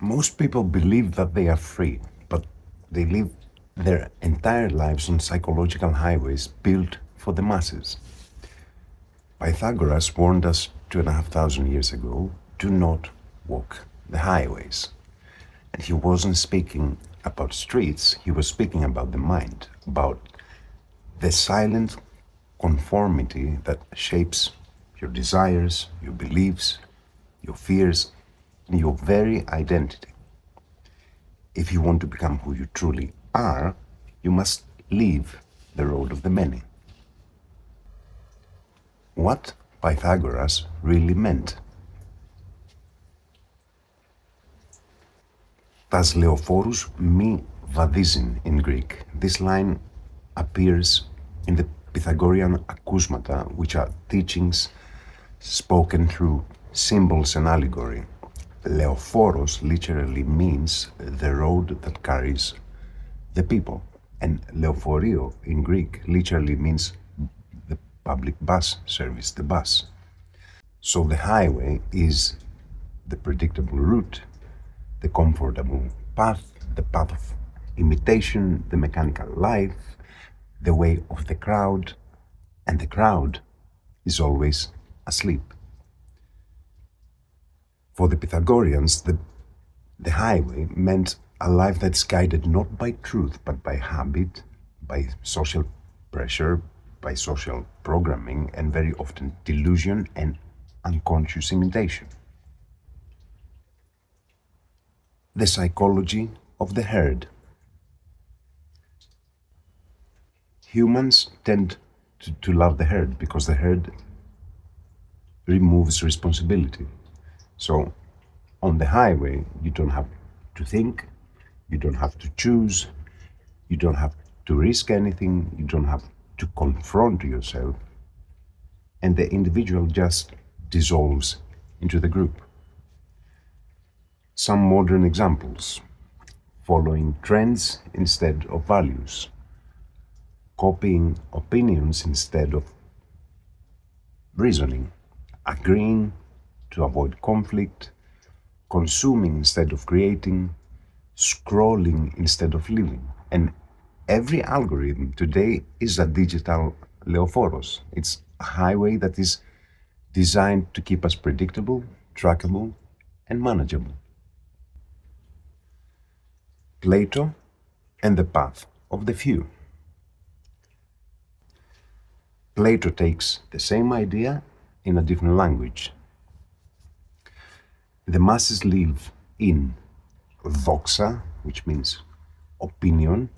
Most people believe that they are free, but they live their entire lives on psychological highways built for the masses. Pythagoras warned us 2,500 years ago, do not walk the highways. And he wasn't speaking about streets, he was speaking about the mind, about the silent conformity that shapes your desires, your beliefs, your fears, and your very identity. If you want to become who you truly are, you must leave the road of the many. What Pythagoras really meant. Tas leophorous mi badízein in Greek. This line appears in the Pythagorean acousmata, which are teachings spoken through symbols and allegory. Leophorous literally means the road that carries the people, and leophorio in Greek literally means the public bus service, the bus. So the highway is the predictable route, the comfortable path, the path of imitation, the mechanical life, the way of the crowd, and the crowd is always asleep. For the Pythagoreans, the highway meant a life that's guided not by truth, but by habit, by social pressure, by social programming, and very often delusion and unconscious imitation. The psychology of the herd. Humans tend to love the herd because the herd removes responsibility. So on the highway, you don't have to think, you don't have to choose, you don't have to risk anything, you don't have to confront yourself, and the individual just dissolves into the group. Some modern examples: following trends instead of values, copying opinions instead of reasoning, agreeing to avoid conflict, consuming instead of creating, scrolling instead of living. And every algorithm today is a digital leophorous. It's a highway that is designed to keep us predictable, trackable, and manageable. Plato and the path of the few. Plato takes the same idea in a different language. The masses live in doxa, which means opinion,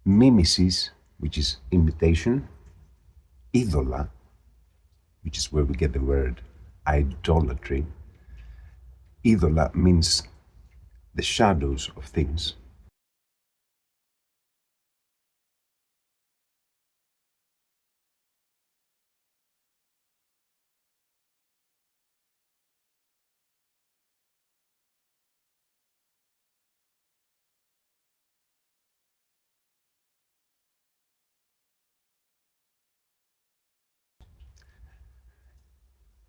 mimēsis, which is imitation, eidōla, which is where we get the word idolatry. Eidōla means the shadows of things.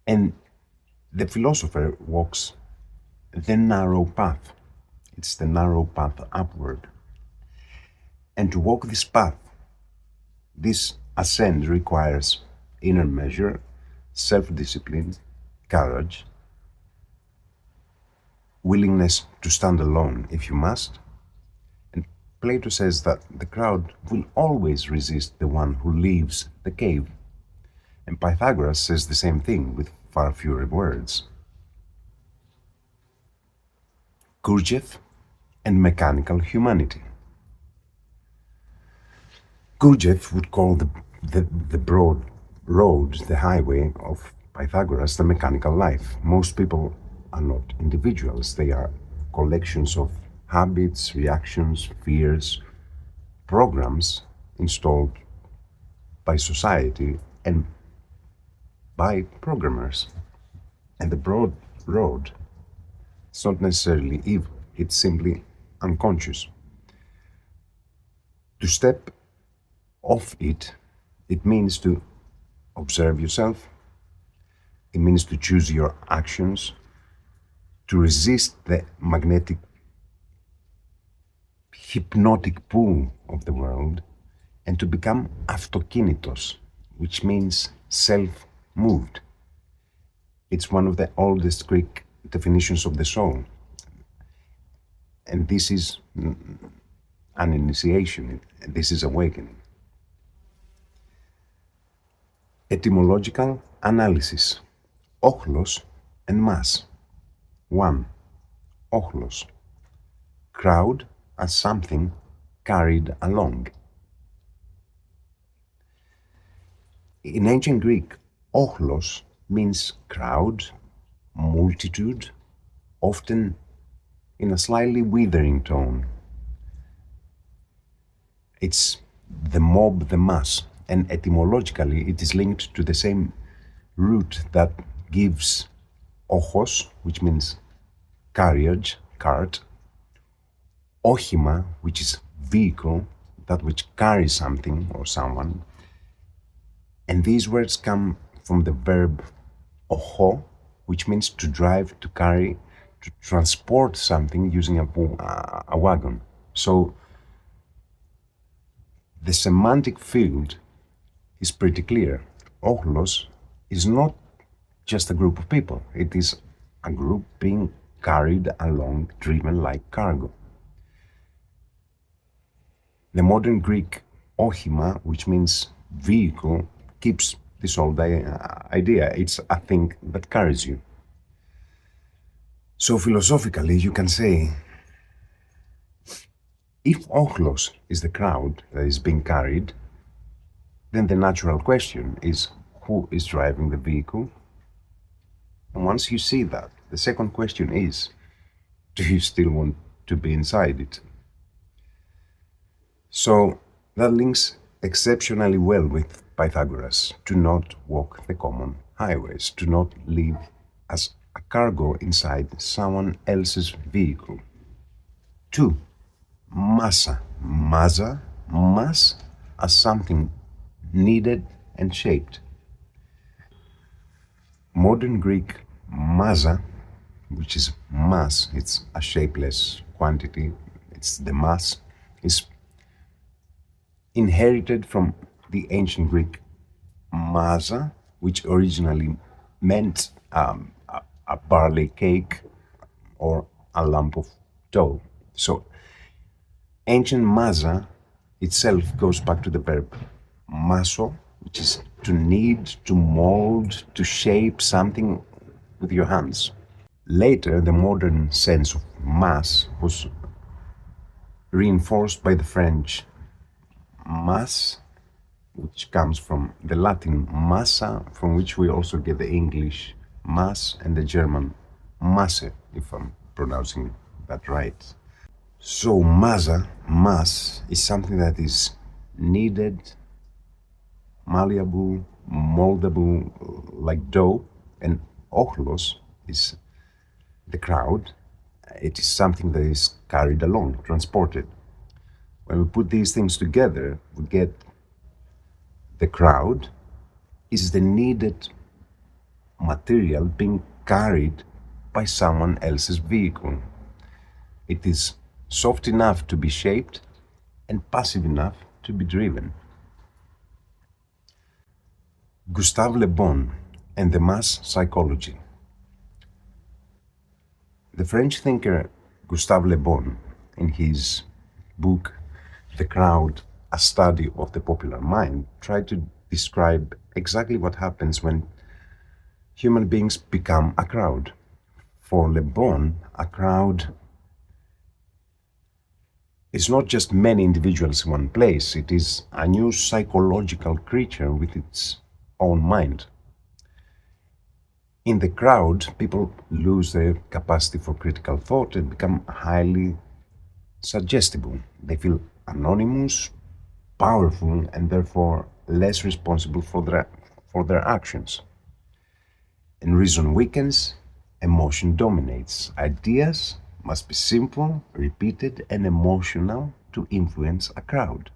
And the philosopher walks the narrow path. It's the narrow path upward. And to walk this path, this ascent requires inner measure, self-discipline, courage, willingness to stand alone if you must. And Plato says that the crowd will always resist the one who leaves the cave. And Pythagoras says the same thing with far fewer words. Gurdjieff and mechanical humanity. Gurdjieff would call the broad road, the highway of Pythagoras, the mechanical life. Most people are not individuals, they are collections of habits, reactions, fears, programs installed by society and by programmers. And the broad road is not necessarily evil, it's simply unconscious. To step off it, it means to observe yourself, it means to choose your actions, to resist the magnetic, hypnotic pull of the world, and to become αυτοκίνητος, which means self-moved. It's one of the oldest Greek definitions of the soul. And this is an initiation, this is awakening. Etymological analysis. Όχλος and mass. 1. Όχλος. Crowd as something carried along. In ancient Greek, όχλος means crowd, multitude, often in a slightly withering tone. It's the mob, the mass, and etymologically it is linked to the same root that gives όχος, which means carriage, cart, όχημα, which is vehicle, that which carries something or someone. And these words come from the verb οχώ, which means to drive, to carry, to transport something using a wagon. So the semantic field is pretty clear. Όχλος is not just a group of people. It is a group being carried along, driven like cargo. The modern Greek όχημα, which means vehicle, keeps this old idea. It's a thing that carries you. So philosophically, you can say, if όχλος is the crowd that is being carried, then the natural question is, who is driving the vehicle? And once you see that, the second question is, do you still want to be inside it? So that links exceptionally well with Pythagoras. Do not walk the common highways. Do not live as a cargo inside someone else's vehicle. 2. Massa. Mass as something kneaded and shaped. Modern Greek massa, which is mass, it's a shapeless quantity, it's the mass, is inherited from the ancient Greek massa, which originally meant a barley cake or a lump of dough. So ancient massa itself goes back to the verb masso, which is to knead, to mold, to shape something with your hands. Later, the modern sense of mass was reinforced by the French mass, which comes from the Latin massa, from which we also get the English mass, and the German Masse, if I'm pronouncing that right. So mass, is something that is kneaded, malleable, moldable, like dough, and όχλος is the crowd. It is something that is carried along, transported. When we put these things together, we get the crowd is the needed material being carried by someone else's vehicle. It is soft enough to be shaped and passive enough to be driven. Gustave Le Bon and the mass psychology. The French thinker Gustave Le Bon, in his book The Crowd, A Study of the Popular Mind, tried to describe exactly what happens when human beings become a crowd. For Le Bon, a crowd is not just many individuals in one place, it is a new psychological creature with its own mind. In the crowd, people lose their capacity for critical thought and become highly suggestible. They feel anonymous, powerful, and therefore less responsible for their actions. And reason weakens, emotion dominates. Ideas must be simple, repeated, and emotional to influence a crowd.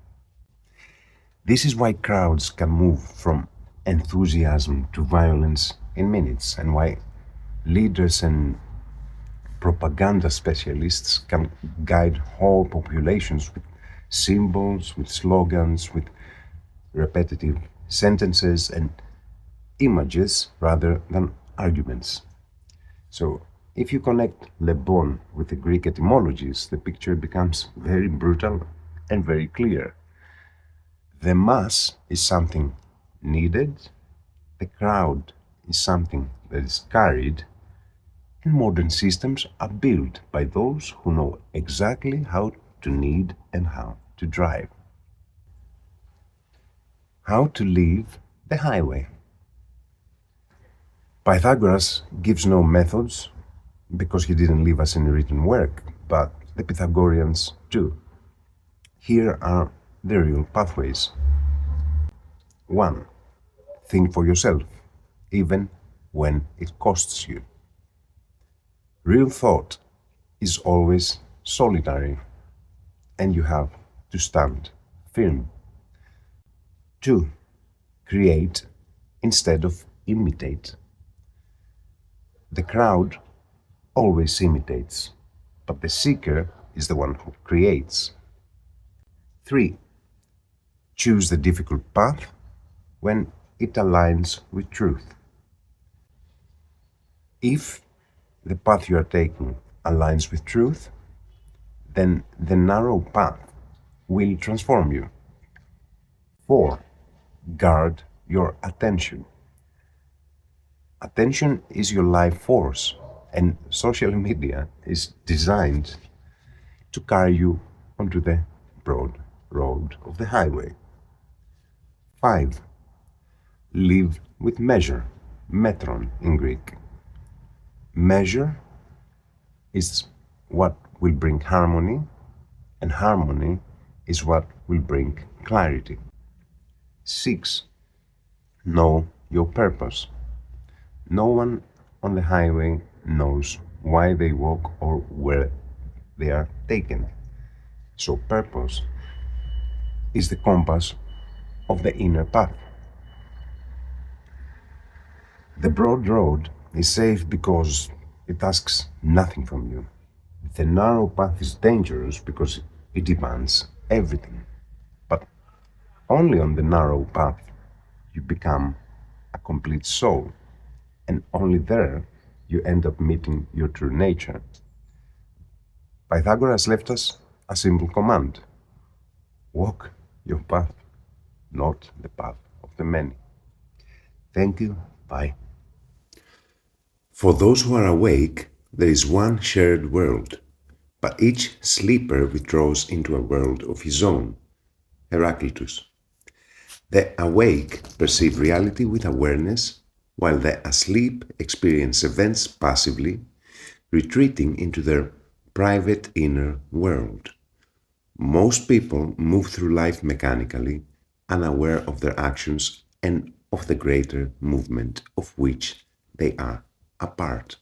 This is why crowds can move from enthusiasm to violence in minutes, and why leaders and propaganda specialists can guide whole populations with symbols, with slogans, with repetitive sentences and images rather than arguments. So if you connect Le Bon with the Greek etymologies, the picture becomes very brutal and very clear. The mass is something needed, the crowd is something that is carried, and modern systems are built by those who know exactly how to need and how to drive. How to leave the highway. Pythagoras gives no methods because he didn't leave us any written work, but the Pythagoreans do. Here are the real pathways. 1. Think for yourself, even when it costs you. Real thought is always solitary, and you have to stand firm. 2. Create instead of imitate. The crowd always imitates, but the seeker is the one who creates. 3. Choose the difficult path when it aligns with truth. If the path you are taking aligns with truth, then the narrow path will transform you. 4. Guard your attention. Attention is your life force, and social media is designed to carry you onto the broad road of the highway. 5. Live with measure, metron in Greek. Measure is what will bring harmony, and harmony is what will bring clarity. 6. Know your purpose. No one on the highway knows why they walk or where they are taken. So purpose is the compass of the inner path. The broad road is safe because it asks nothing from you. The narrow path is dangerous because it demands everything. But only on the narrow path you become a complete soul, and only there you end up meeting your true nature. Pythagoras left us a simple command: walk your path, not the path of the many. Thank you. Bye. For those who are awake, there is one shared world, but each sleeper withdraws into a world of his own. Heraclitus. The awake perceive reality with awareness, while the asleep experience events passively, retreating into their private inner world. Most people move through life mechanically, unaware of their actions and of the greater movement of which they are a part.